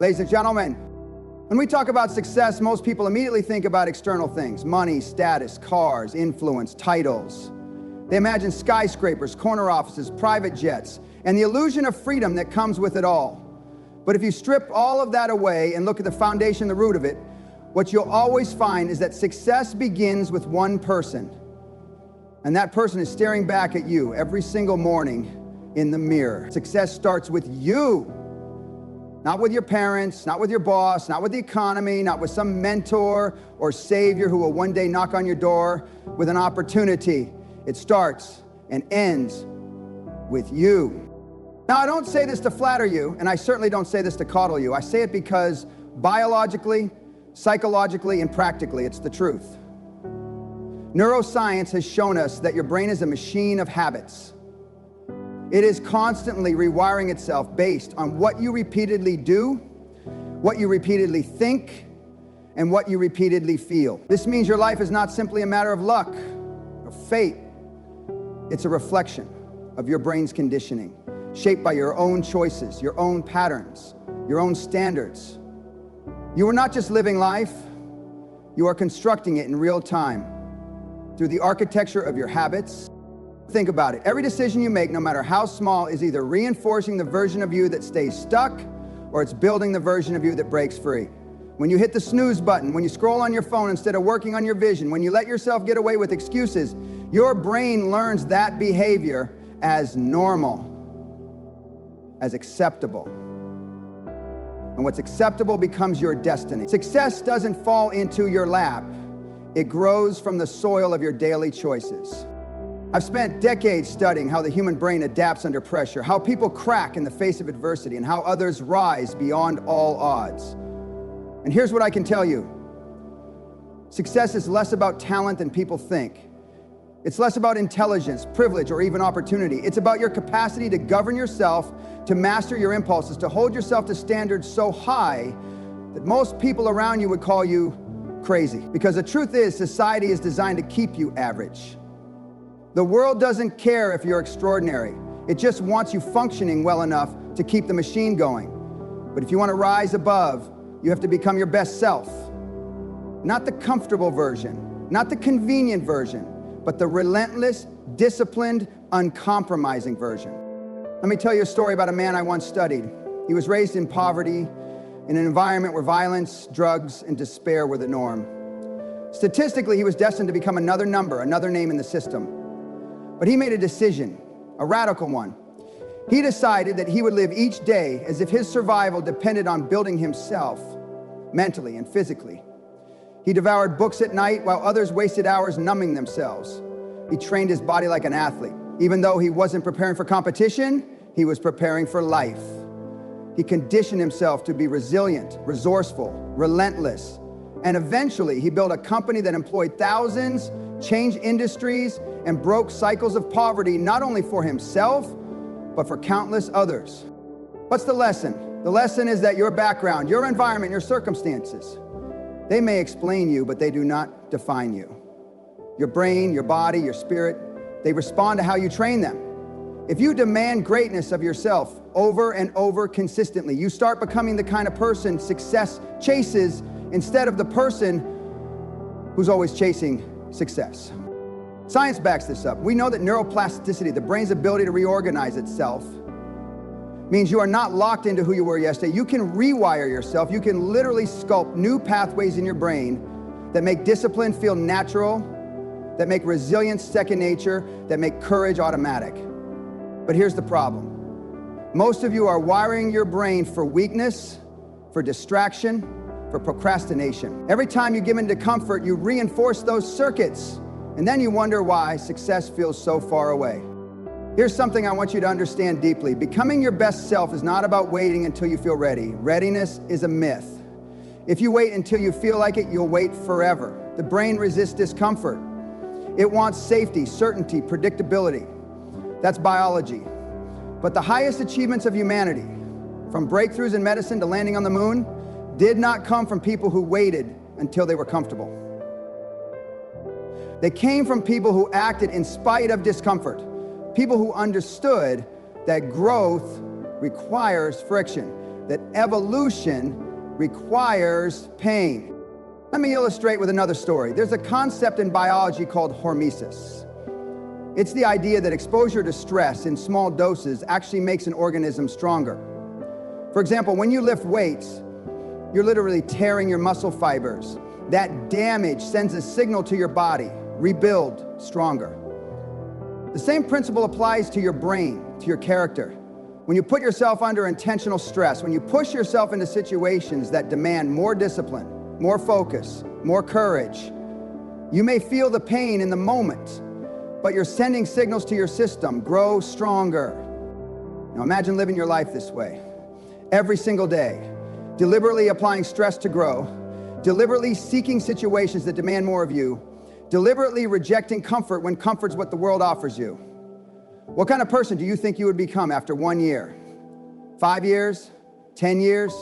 Ladies and gentlemen, when we talk about success, most people immediately think about external things: money, status, cars, influence, titles. They imagine skyscrapers, corner offices, private jets, and the illusion of freedom that comes with it all. But if you strip all of that away and look at the foundation, the root of it, what you'll always find is that success begins with one person. And that person is staring back at you every single morning in the mirror. Success starts with you. Not with your parents, not with your boss, not with the economy, not with some mentor or savior who will one day knock on your door with an opportunity. It starts and ends with you. Now, I don't say this to flatter you, and I certainly don't say this to coddle you. I say it because biologically, psychologically, and practically, it's the truth. Neuroscience has shown us that your brain is a machine of habits. It is constantly rewiring itself based on what you repeatedly do, what you repeatedly think, and what you repeatedly feel. This means your life is not simply a matter of luck or fate. It's a reflection of your brain's conditioning, shaped by your own choices, your own patterns, your own standards. You are not just living life, you are constructing it in real time through the architecture of your habits. Think about it. Every decision you make, no matter how small, is either reinforcing the version of you that stays stuck, or it's building the version of you that breaks free. When you hit the snooze button, when you scroll on your phone instead of working on your vision, when you let yourself get away with excuses, your brain learns that behavior as normal, as acceptable. And what's acceptable becomes your destiny. Success doesn't fall into your lap. It grows from the soil of your daily choices. I've spent decades studying how the human brain adapts under pressure, how people crack in the face of adversity, and how others rise beyond all odds. And here's what I can tell you. Success is less about talent than people think. It's less about intelligence, privilege, or even opportunity. It's about your capacity to govern yourself, to master your impulses, to hold yourself to standards so high that most people around you would call you crazy. Because the truth is, society is designed to keep you average. The world doesn't care if you're extraordinary. It just wants you functioning well enough to keep the machine going. But if you want to rise above, you have to become your best self. Not the comfortable version, not the convenient version, but the relentless, disciplined, uncompromising version. Let me tell you a story about a man I once studied. He was raised in poverty, in an environment where violence, drugs, and despair were the norm. Statistically, he was destined to become another number, another name in the system. But he made a decision, a radical one. He decided that he would live each day as if his survival depended on building himself, mentally and physically. He devoured books at night while others wasted hours numbing themselves. He trained his body like an athlete. Even though he wasn't preparing for competition, he was preparing for life. He conditioned himself to be resilient, resourceful, relentless, and eventually he built a company that employed thousands, changed industries, and broke cycles of poverty, not only for himself, but for countless others. What's the lesson? The lesson is that your background, your environment, your circumstances, they may explain you, but they do not define you. Your brain, your body, your spirit, they respond to how you train them. If you demand greatness of yourself over and over consistently, you start becoming the kind of person success chases instead of the person who's always chasing success. Science backs this up. We know that neuroplasticity, the brain's ability to reorganize itself, means you are not locked into who you were yesterday. You can rewire yourself. You can literally sculpt new pathways in your brain that make discipline feel natural, that make resilience second nature, that make courage automatic. But here's the problem. Most of you are wiring your brain for weakness, for distraction, for procrastination. Every time you give into comfort, you reinforce those circuits, and then you wonder why success feels so far away. Here's something I want you to understand deeply. Becoming your best self is not about waiting until you feel ready. Readiness is a myth. If you wait until you feel like it, you'll wait forever. The brain resists discomfort. It wants safety, certainty, predictability. That's biology. But the highest achievements of humanity, from breakthroughs in medicine to landing on the moon, did not come from people who waited until they were comfortable. They came from people who acted in spite of discomfort. People who understood that growth requires friction. that evolution requires pain. Let me illustrate with another story. There's a concept in biology called hormesis. It's the idea that exposure to stress in small doses actually makes an organism stronger. For example, when you lift weights, you're literally tearing your muscle fibers. That damage sends a signal to your body, rebuild stronger. The same principle applies to your brain, to your character. When you put yourself under intentional stress, when you push yourself into situations that demand more discipline, more focus, more courage, you may feel the pain in the moment, but you're sending signals to your system, grow stronger. Now imagine living your life this way, every single day, deliberately applying stress to grow, deliberately seeking situations that demand more of you, deliberately rejecting comfort when comfort's what the world offers you. What kind of person do you think you would become after 1 year? 5 years? 10 years?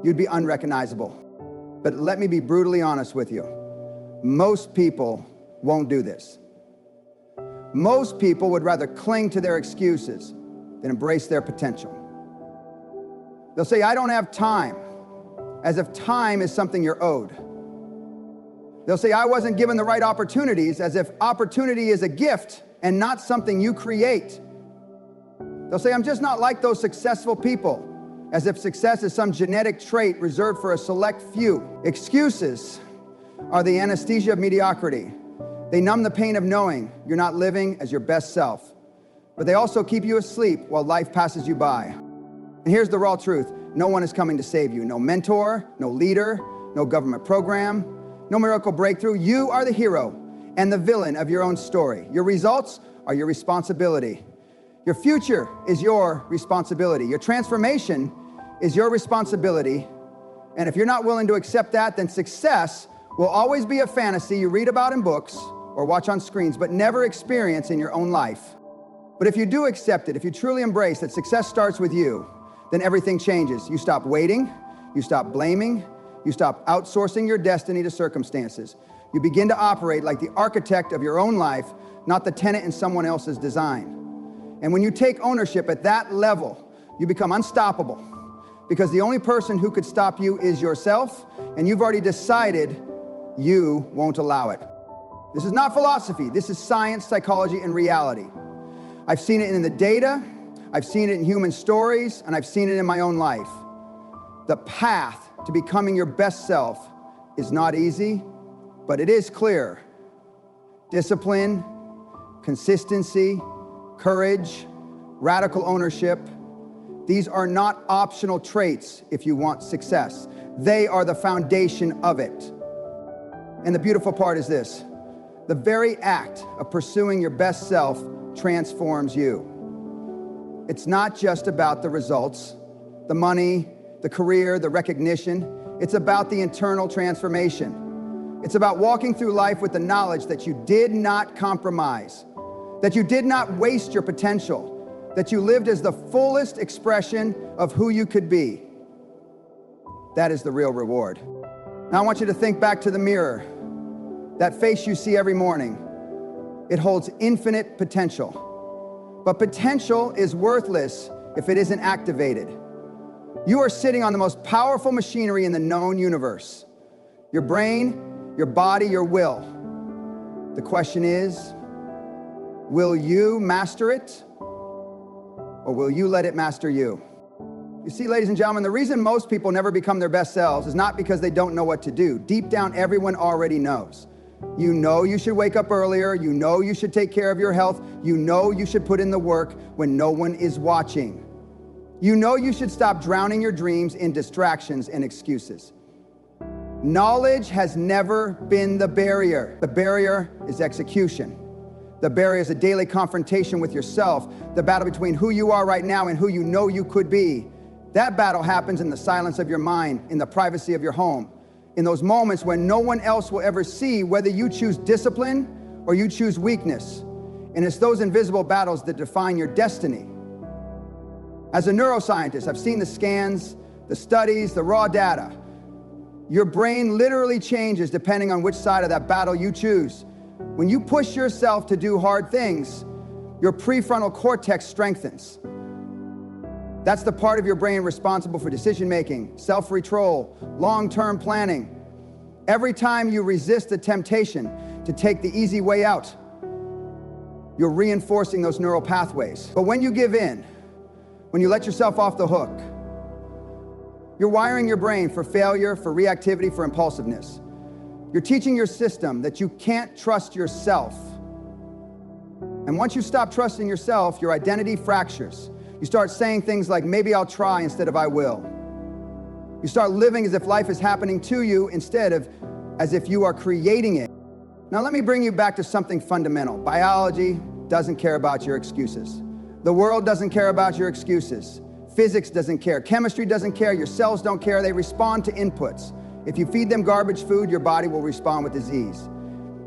You'd be unrecognizable. But let me be brutally honest with you. Most people won't do this. Most people would rather cling to their excuses than embrace their potential. They'll say, I don't have time, as if time is something you're owed. They'll say, I wasn't given the right opportunities, as if opportunity is a gift and not something you create. They'll say, I'm just not like those successful people, as if success is some genetic trait reserved for a select few. Excuses are the anesthesia of mediocrity. They numb the pain of knowing you're not living as your best self, but they also keep you asleep while life passes you by. And here's the raw truth. No one is coming to save you. No mentor, no leader, no government program, no miracle breakthrough. You are the hero and the villain of your own story. Your results are your responsibility. Your future is your responsibility. Your transformation is your responsibility. And if you're not willing to accept that, then success will always be a fantasy you read about in books or watch on screens, but never experience in your own life. But if you do accept it, if you truly embrace that success starts with you, then everything changes. You stop waiting, you stop blaming, you stop outsourcing your destiny to circumstances. You begin to operate like the architect of your own life, not the tenant in someone else's design. And when you take ownership at that level, you become unstoppable, because the only person who could stop you is yourself, and you've already decided you won't allow it. This is not philosophy. This is science, psychology, and reality. I've seen it in the data, I've seen it in human stories, and I've seen it in my own life. The path to becoming your best self is not easy, but it is clear. Discipline, consistency, courage, radical ownership, these are not optional traits if you want success. They are the foundation of it. And the beautiful part is this: the very act of pursuing your best self transforms you. It's not just about the results, the money, the career, the recognition. It's about the internal transformation. It's about walking through life with the knowledge that you did not compromise, that you did not waste your potential, that you lived as the fullest expression of who you could be. That is the real reward. Now I want you to think back to the mirror. That face you see every morning. It holds infinite potential. But potential is worthless if it isn't activated. You are sitting on the most powerful machinery in the known universe. Your brain, your body, your will. The question is, will you master it, or will you let it master you? You see, ladies and gentlemen, the reason most people never become their best selves is not because they don't know what to do. Deep down, everyone already knows. You know you should wake up earlier. You know you should take care of your health. You know you should put in the work when no one is watching. You know you should stop drowning your dreams in distractions and excuses. Knowledge has never been the barrier. The barrier is execution. The barrier is a daily confrontation with yourself, the battle between who you are right now and who you know you could be. That battle happens in the silence of your mind, in the privacy of your home, in those moments when no one else will ever see whether you choose discipline or you choose weakness. And it's those invisible battles that define your destiny. As a neuroscientist, I've seen the scans, the studies, the raw data. Your brain literally changes depending on which side of that battle you choose. When you push yourself to do hard things, your prefrontal cortex strengthens. That's the part of your brain responsible for decision-making, self-control, long-term planning. Every time you resist the temptation to take the easy way out, you're reinforcing those neural pathways. But when you give in, when you let yourself off the hook, you're wiring your brain for failure, for reactivity, for impulsiveness. You're teaching your system that you can't trust yourself. And once you stop trusting yourself, your identity fractures. You start saying things like, maybe I'll try instead of I will. You start living as if life is happening to you instead of as if you are creating it. Now let me bring you back to something fundamental. Biology doesn't care about your excuses. The world doesn't care about your excuses. Physics doesn't care. Chemistry doesn't care. Your cells don't care. They respond to inputs. If you feed them garbage food, your body will respond with disease.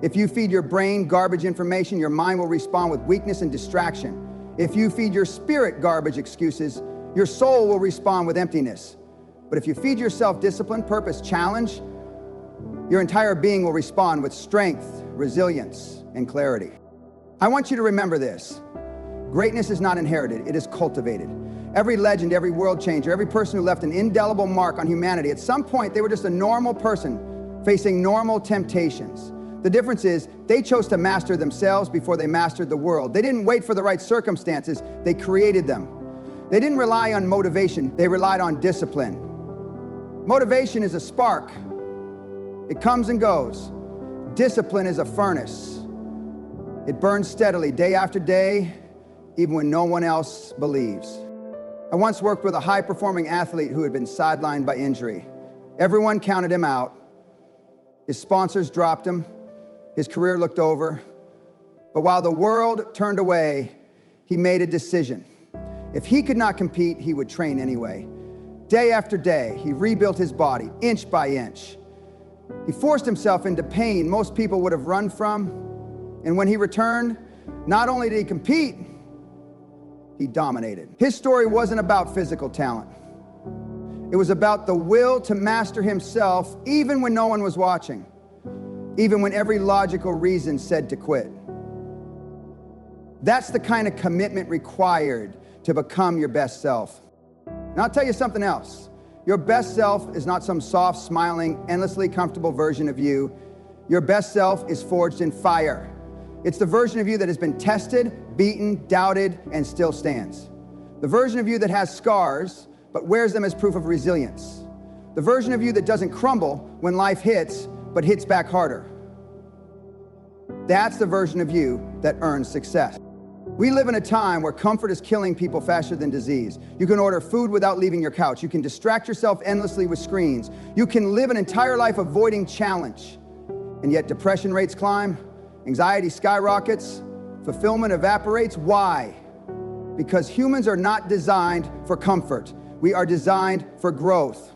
If you feed your brain garbage information, your mind will respond with weakness and distraction. If you feed your spirit garbage excuses, your soul will respond with emptiness. But if you feed yourself discipline, purpose, challenge, your entire being will respond with strength, resilience, and clarity. I want you to remember this. Greatness is not inherited, it is cultivated. Every legend, every world changer, every person who left an indelible mark on humanity, at some point they were just a normal person facing normal temptations. The difference is they chose to master themselves before they mastered the world. They didn't wait for the right circumstances, they created them. They didn't rely on motivation, they relied on discipline. Motivation is a spark. It comes and goes. Discipline is a furnace. It burns steadily day after day, even when no one else believes. I once worked with a high-performing athlete who had been sidelined by injury. Everyone counted him out. His sponsors dropped him. His career looked over. But while the world turned away, he made a decision. If he could not compete, he would train anyway. Day after day, he rebuilt his body, inch by inch. He forced himself into pain most people would have run from. And when he returned, not only did he compete, he dominated. His story wasn't about physical talent. It was about the will to master himself, even when no one was watching, even when every logical reason said to quit. That's the kind of commitment required to become your best self. And I'll tell you something else. Your best self is not some soft, smiling, endlessly comfortable version of you. Your best self is forged in fire. It's the version of you that has been tested, beaten, doubted, and still stands. The version of you that has scars, but wears them as proof of resilience. The version of you that doesn't crumble when life hits, but hits back harder. That's the version of you that earns success. We live in a time where comfort is killing people faster than disease. You can order food without leaving your couch. You can distract yourself endlessly with screens. You can live an entire life avoiding challenge. And yet depression rates climb, anxiety skyrockets, fulfillment evaporates. Why? Because humans are not designed for comfort. We are designed for growth.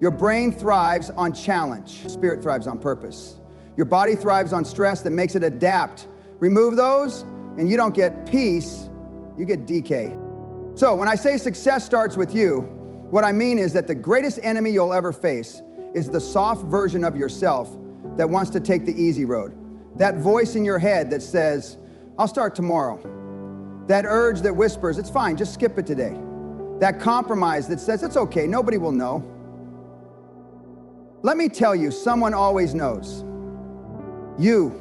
Your brain thrives on challenge. Spirit thrives on purpose. Your body thrives on stress that makes it adapt. Remove those, and you don't get peace, you get decay. So when I say success starts with you, what I mean is that the greatest enemy you'll ever face is the soft version of yourself that wants to take the easy road. That voice in your head that says, I'll start tomorrow. That urge that whispers, it's fine, just skip it today. That compromise that says, it's okay, nobody will know. Let me tell you, someone always knows. You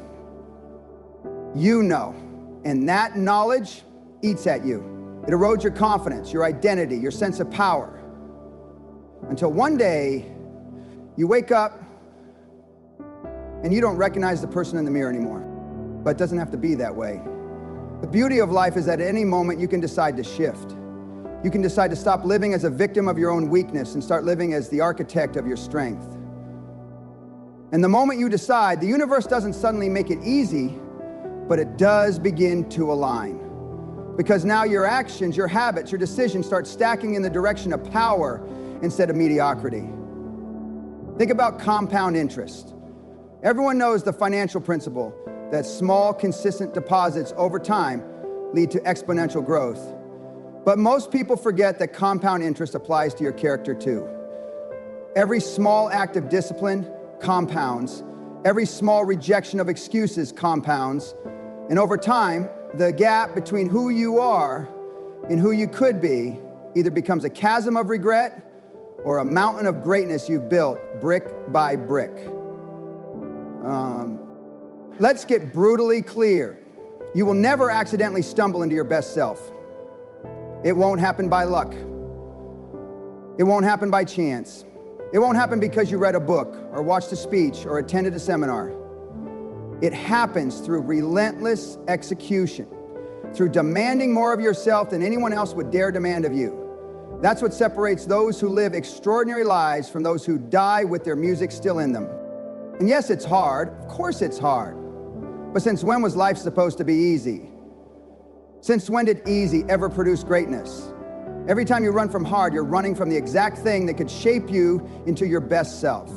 know. And that knowledge eats at you. It erodes your confidence, your identity, your sense of power. Until one day, you wake up and you don't recognize the person in the mirror anymore. But it doesn't have to be that way. The beauty of life is that at any moment you can decide to shift. You can decide to stop living as a victim of your own weakness and start living as the architect of your strength. And the moment you decide, the universe doesn't suddenly make it easy, but it does begin to align. Because now your actions, your habits, your decisions start stacking in the direction of power instead of mediocrity. Think about compound interest. Everyone knows the financial principle that small, consistent deposits over time lead to exponential growth. But most people forget that compound interest applies to your character too. Every small act of discipline compounds. Every small rejection of excuses compounds. And over time, the gap between who you are and who you could be either becomes a chasm of regret or a mountain of greatness you've built brick by brick. Let's get brutally clear. You will never accidentally stumble into your best self. It won't happen by luck. It won't happen by chance. It won't happen because you read a book or watched a speech or attended a seminar. It happens through relentless execution, through demanding more of yourself than anyone else would dare demand of you. That's what separates those who live extraordinary lives from those who die with their music still in them. And yes, it's hard. Of course it's hard. But since when was life supposed to be easy? Since when did easy ever produce greatness? Every time you run from hard, you're running from the exact thing that could shape you into your best self.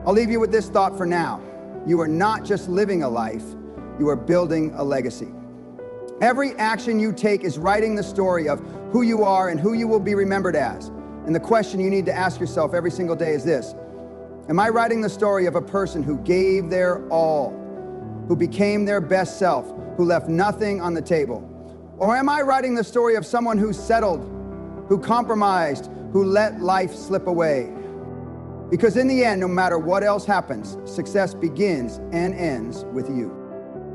I'll leave you with this thought for now. You are not just living a life, you are building a legacy. Every action you take is writing the story of who you are and who you will be remembered as. And the question you need to ask yourself every single day is this: am I writing the story of a person who gave their all, who became their best self, who left nothing on the table? Or am I writing the story of someone who settled, who compromised, who let life slip away? Because in the end, no matter what else happens, success begins and ends with you.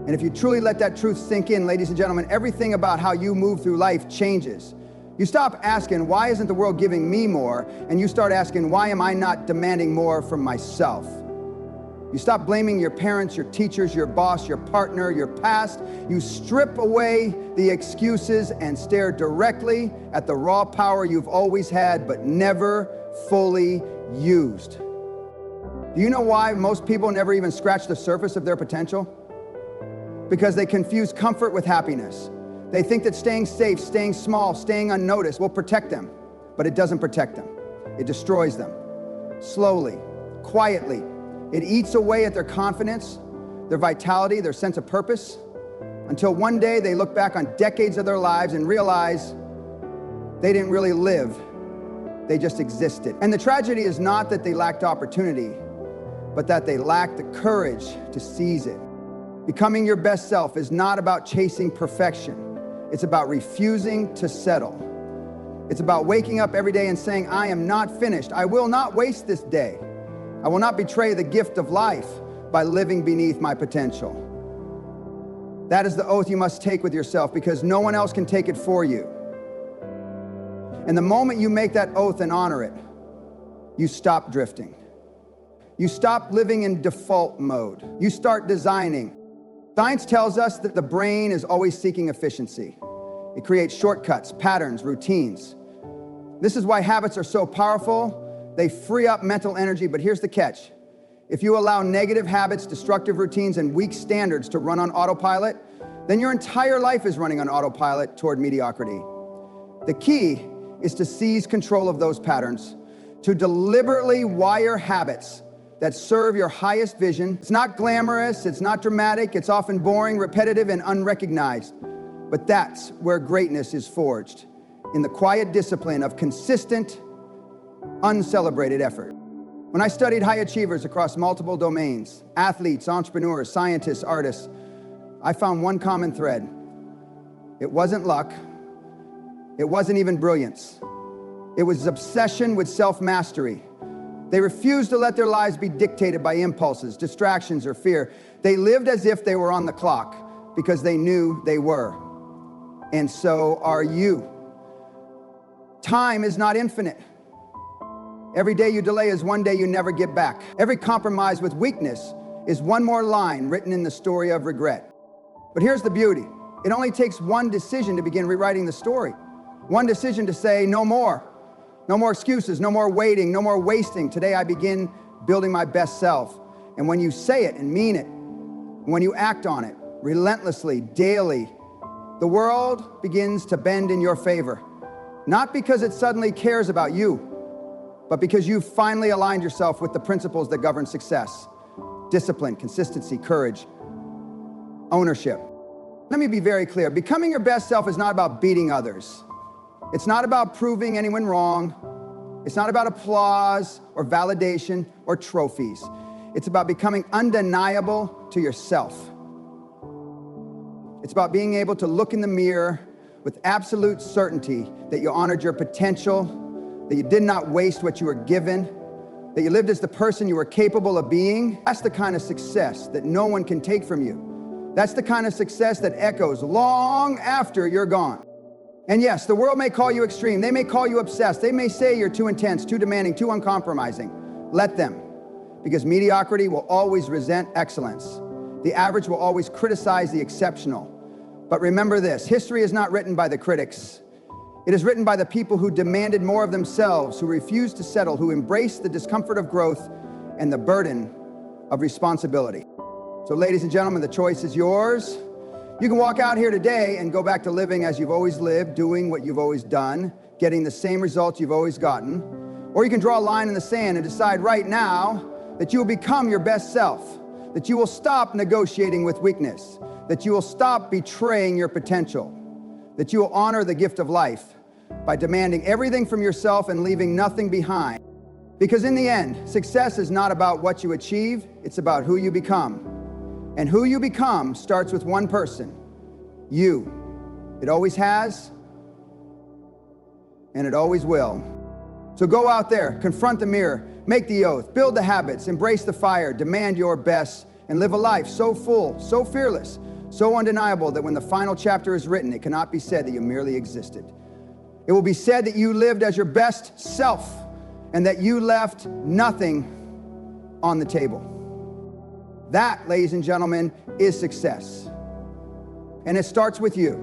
And if you truly let that truth sink in, ladies and gentlemen, everything about how you move through life changes. You stop asking, why isn't the world giving me more? And you start asking, why am I not demanding more from myself? You stop blaming your parents, your teachers, your boss, your partner, your past. You strip away the excuses and stare directly at the raw power you've always had but never fully used. Do you know why most people never even scratch the surface of their potential? Because they confuse comfort with happiness. They think that staying safe, staying small, staying unnoticed will protect them, but it doesn't protect them. It destroys them. Slowly, quietly. It eats away at their confidence, their vitality, their sense of purpose, until one day they look back on decades of their lives and realize they didn't really live, they just existed. And the tragedy is not that they lacked opportunity, but that they lacked the courage to seize it. Becoming your best self is not about chasing perfection. It's about refusing to settle. It's about waking up every day and saying, I am not finished. I will not waste this day. I will not betray the gift of life by living beneath my potential. That is the oath you must take with yourself, because no one else can take it for you. And the moment you make that oath and honor it, you stop drifting. You stop living in default mode. You start designing. Science tells us that the brain is always seeking efficiency. It creates shortcuts, patterns, routines. This is why habits are so powerful. They free up mental energy, but here's the catch. If you allow negative habits, destructive routines, and weak standards to run on autopilot, then your entire life is running on autopilot toward mediocrity. The key is to seize control of those patterns, to deliberately wire habits that serve your highest vision. It's not glamorous, it's not dramatic, it's often boring, repetitive, and unrecognized. But that's where greatness is forged, in the quiet discipline of consistent, uncelebrated effort. When I studied high achievers across multiple domains, athletes, entrepreneurs, scientists, artists, I found one common thread. It wasn't luck. It wasn't even brilliance. It was obsession with self-mastery. They refused to let their lives be dictated by impulses, distractions, or fear. They lived as if they were on the clock because they knew they were. And so are you. Time is not infinite. Every day you delay is one day you never get back. Every compromise with weakness is one more line written in the story of regret. But here's the beauty. It only takes one decision to begin rewriting the story. One decision to say no more. No more excuses, no more waiting, no more wasting. Today I begin building my best self. And when you say it and mean it, when you act on it relentlessly, daily, the world begins to bend in your favor. Not because it suddenly cares about you, but because you've finally aligned yourself with the principles that govern success. Discipline, consistency, courage, ownership. Let me be very clear. Becoming your best self is not about beating others. It's not about proving anyone wrong. It's not about applause or validation or trophies. It's about becoming undeniable to yourself. It's about being able to look in the mirror with absolute certainty that you honored your potential, that you did not waste what you were given, that you lived as the person you were capable of being. That's the kind of success that no one can take from you. That's the kind of success that echoes long after you're gone. And yes, the world may call you extreme. They may call you obsessed. They may say you're too intense, too demanding, too uncompromising. Let them, because mediocrity will always resent excellence. The average will always criticize the exceptional. But remember this, history is not written by the critics. It is written by the people who demanded more of themselves, who refused to settle, who embraced the discomfort of growth and the burden of responsibility. So ladies and gentlemen, the choice is yours. You can walk out here today and go back to living as you've always lived, doing what you've always done, getting the same results you've always gotten. Or you can draw a line in the sand and decide right now that you will become your best self, that you will stop negotiating with weakness, that you will stop betraying your potential, that you will honor the gift of life by demanding everything from yourself and leaving nothing behind. Because in the end, success is not about what you achieve, it's about who you become. And who you become starts with one person, you. It always has, and it always will. So go out there, confront the mirror, make the oath, build the habits, embrace the fire, demand your best, and live a life so full, so fearless, so undeniable that when the final chapter is written, it cannot be said that you merely existed. It will be said that you lived as your best self and that you left nothing on the table. That, ladies and gentlemen, is success. And it starts with you.